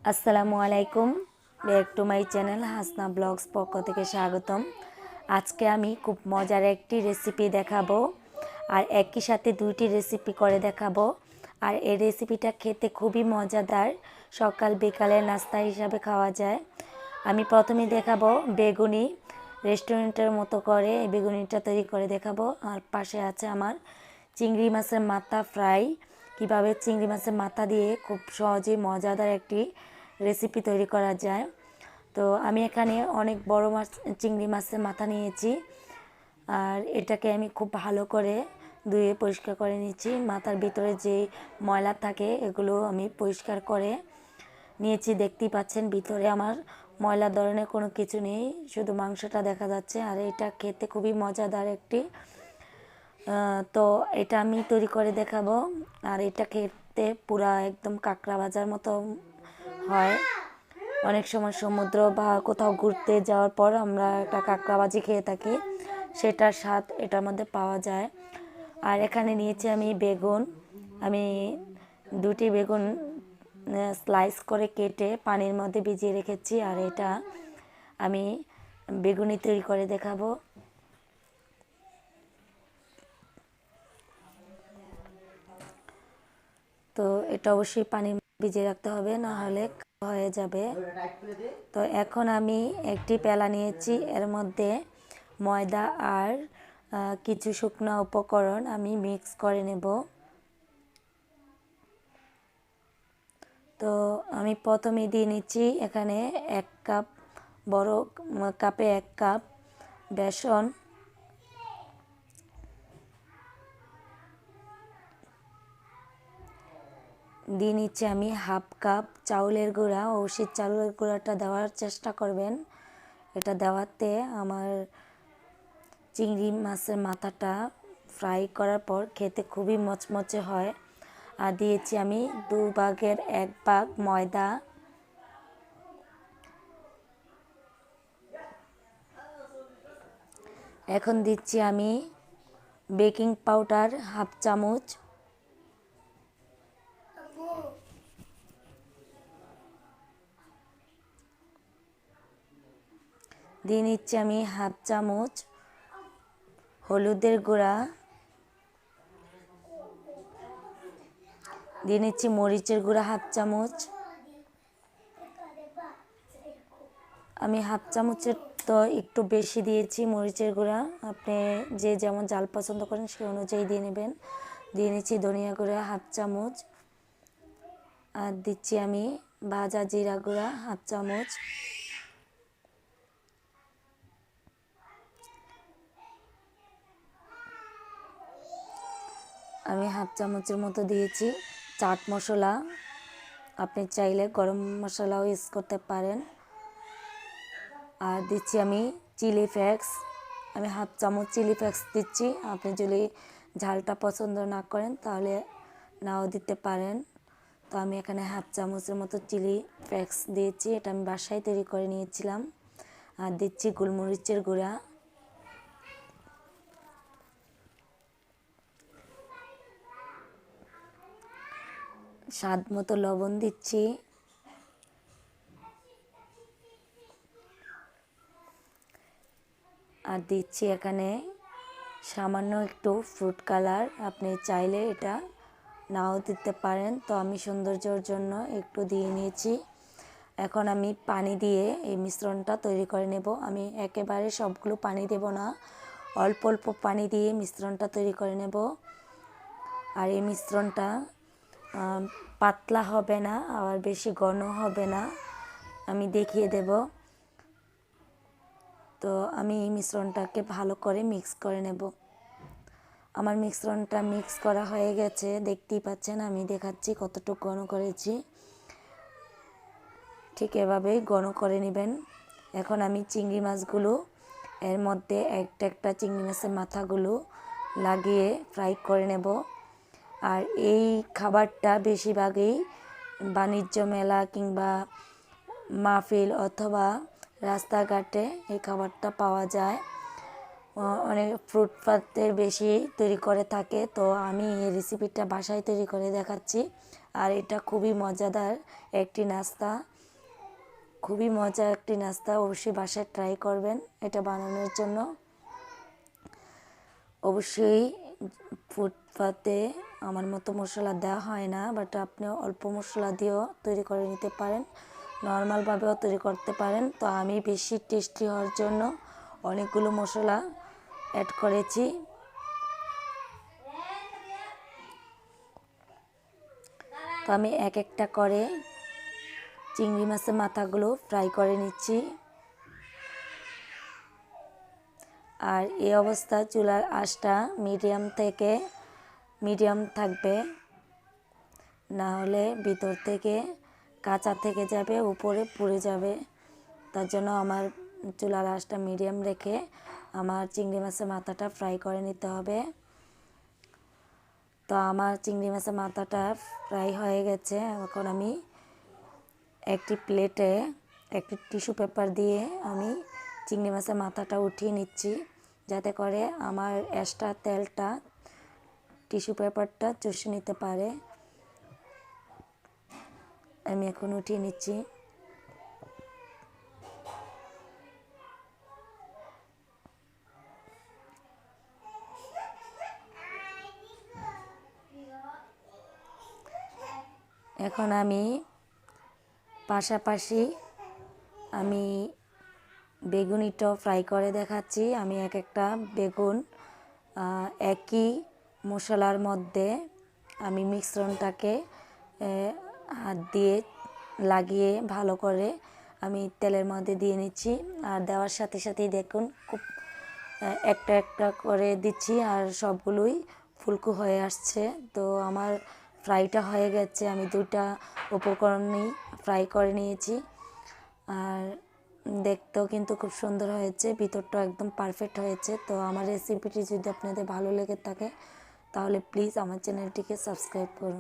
আসসালামু আলাইকুম, back to my channel Hasna blogs পক্ষ থেকে স্বাগতম। আজকে আমি খুব মজার একটি রেসিপি দেখাবো, আর একই সাথে দুইটি রেসিপি করে দেখাবো। আর এই রেসিপিটা খেতে খুবই মজাদার, সকাল বিকালের নাস্তা হিসাবে খাওয়া যায়। আমি প্রথমে দেখাবো বেগুনি, রেস্টুরেন্টের মতো করে এই বেগুনিটা তৈরি করে দেখাবো। আর পাশে আছে আমার চিংড়ি মাছের মাথা ফ্রাই। কিভাবে চিংড়ি মাছের মাথা দিয়ে খুব সহজেই মজাদার একটি রেসিপি তৈরি করা যায়। তো আমি এখানে অনেক বড় মাছ চিংড়ি মাছের মাথা নিয়েছি, আর এটাকে আমি খুব ভালো করে ধুয়ে পরিষ্কার করে নিচ্ছি। মাথার ভিতরে যে ময়লা থাকে এগুলো আমি পরিষ্কার করে নিয়েছি। দেখতেই পাচ্ছেন ভিতরে আমার ময়লা ধরনের কোনো কিছু নেই, শুধু মাংসটা দেখা যাচ্ছে। আর এটা খেতে খুবই মজাদার একটি, তো এটা আমি তৈরি করে দেখাবো। আর এটা খেতে পুরা একদম কাঁকড়া ভাজার মতো হয়। অনেক সময় সমুদ্র বা কোথাও ঘুরতে যাওয়ার পর আমরা একটা কাঁকড়া ভাজি খেয়ে থাকি, সেটার স্বাদ এটার মধ্যে পাওয়া যায়। আর এখানে নিয়েছি আমি বেগুন। আমি দুটি বেগুন স্লাইস করে কেটে পানির মধ্যে ভিজিয়ে রেখেছি। আর এটা আমি বেগুনি তৈরি করে দেখাবো। তো এটা অবশ্যই পানি ভিজিয়ে রাখতে হবে, না হলে হয়ে যাবে। তো এখন আমি একটি পেলা নিয়েছি, এর মধ্যে ময়দা আর কিছু শুকনো উপকরণ আমি মিক্স করে নেব। তো আমি প্রথমে দিয়ে নিচ্ছি এখানে 1 কাপ, বড় কাপে 1 কাপ বেসন। দিয়ে নিচ্ছি আমি 1/2 কাপ চাউলের গুঁড়া। অবশ্যই চাউলের গুঁড়াটা দেওয়ার চেষ্টা করবেন, এটা দেওয়াতে আমার চিংড়ি মাছের মাথাটা ফ্রাই করার পর খেতে খুবই মচমচে হয়। আর দিয়েছি আমি 2 ভাগের 1 ভাগ ময়দা। এখন দিচ্ছি আমি বেকিং পাউডার 1/2 চামচ। দিয়ে নিচ্ছি আমি 1/2 চামচ হলুদের গুঁড়া। দিয়ে নিচ্ছি মরিচের গুঁড়া 1/2 চামচ। আমি 1/2 চামচের তো একটু বেশি দিয়েছি মরিচের গুঁড়া, আপনি যে যেমন ঝাল পছন্দ করেন সেই অনুযায়ী দিয়ে নেবেন। দিয়ে নিচ্ছি ধনিয়া গুঁড়া 1/2 চামচ। আর দিচ্ছি আমি ভাজা জিরা গুঁড়া 1/2 চামচ। আমি 1/2 চামচের মতো দিয়েছি চাট মশলা, আপনি চাইলে গরম মশলাও ইউজ করতে পারেন। আর দিচ্ছি আমি চিলি ফ্লেক্স, আমি 1/2 চামচ চিলি ফ্লেক্স দিচ্ছি। আপনি যদি ঝালটা পছন্দ না করেন তাহলে নাও দিতে পারেন। তো আমি এখানে 1/2 চামচের মতো চিলি ফ্লেক্স দিয়েছি, এটা আমি বাসায় তৈরি করে নিয়েছিলাম। আর দিচ্ছি গোলমরিচের গুঁড়া। স্বাদ মতো লবণ দিচ্ছি। আর দিচ্ছি এখানে সামান্য একটু ফ্রুট কালার, আপনি চাইলে এটা নাও দিতে পারেন। তো আমি সৌন্দর্যের জন্য একটু দিয়ে নিয়েছি। এখন আমি পানি দিয়ে এই মিশ্রণটা তৈরি করে নেব। আমি একেবারে সবগুলো পানি দেব না, অল্প অল্প পানি দিয়ে মিশ্রণটা তৈরি করে নেব। আর এই মিশ্রণটা পাতলা হবে না, আবার বেশি ঘন হবে না, আমি দেখিয়ে দেব। তো আমি এই মিশ্রণটাকে ভালো করে মিক্স করে নেব। আমার মিশ্রণটা মিক্স করা হয়ে গেছে, দেখতেই পাচ্ছেন। আমি দেখাচ্ছি কতটুকু ঘন করেছি, ঠিক এভাবেই ঘন করে নেবেন। এখন আমি চিংড়ি মাছগুলো এর মধ্যে একটা একটা চিংড়ি মাছের মাথাগুলো লাগিয়ে ফ্রাই করে নেব। আর এই খাবারটা বেশিরভাগই বাণিজ্য মেলা কিংবা মাহফিল অথবা রাস্তাঘাটে এই খাবারটা পাওয়া যায়। অনেক ফুটপাতের বেশি তৈরি করে থাকে। তো আমি এই রেসিপিটা বাসায় তৈরি করে দেখাচ্ছি। আর এটা খুবই মজাদার একটি নাস্তা। খুবই মজার একটি নাস্তা, অবশ্যই বাসায় ট্রাই করবেন এটা বানানোর জন্য। অবশ্যই ফুটপাতে আমার মতো মশলা দেওয়া হয় না, বাট আপনি অল্প মশলা দিয়েও তৈরি করে নিতে পারেন, নর্মালভাবেও তৈরি করতে পারেন। তো আমি বেশি টেস্টি হওয়ার জন্য অনেকগুলো মশলা অ্যাড করেছি। তো আমি এক একটা করে চিংড়ি মাছের মাথাগুলো ফ্রাই করে নিচ্ছি। আর এই অবস্থায় চুলার আঁচটা মিডিয়াম থাকবে, না হলে ভিতর থেকে কাঁচা থেকে যাবে, উপরে পুড়ে যাবে। তার জন্য আমার চুলার আঁচটা মিডিয়াম রেখে আমার চিংড়ি মাছের মাথাটা ফ্রাই করে নিতে হবে। তো আমার চিংড়ি মাছের মাথাটা ফ্রাই হয়ে গেছে। এখন আমি একটি প্লেটে একটি টিস্যু পেপার দিয়ে আমি চিংড়ি মাছের মাথাটা উঠিয়ে নিচ্ছি, যাতে করে আমার এক্সট্রা তেলটা টিস্যু পেপারটা চুষে নিতে পারে। আমি এখন উঠিয়ে নিচ্ছি। এখন আমি পাশাপাশি আমি বেগুনিটাও ফ্রাই করে দেখাচ্ছি। আমি এক একটা বেগুন একই মশলার মধ্যে আমি মিশ্রণটাকে হাত দিয়ে লাগিয়ে ভালো করে আমি তেলের মধ্যে দিয়ে নিচ্ছি। আর দেওয়ার সাথে সাথেই দেখুন খুব একটা একটা করে দিচ্ছি আর সবগুলোই ফুলকো হয়ে আসছে। তো আমার ফ্রাইটা হয়ে গেছে, আমি দুইটা উপকরণই ফ্রাই করে নিয়েছি। আর দেখতেও কিন্তু খুব সুন্দর হয়েছে, ভিতরটা একদম পারফেক্ট হয়েছে। তো আমার রেসিপিটি যদি আপনাদের ভালো লেগে থাকে তাহলে প্লিজ আমার চ্যানেলটিকে সাবস্ক্রাইব করুন।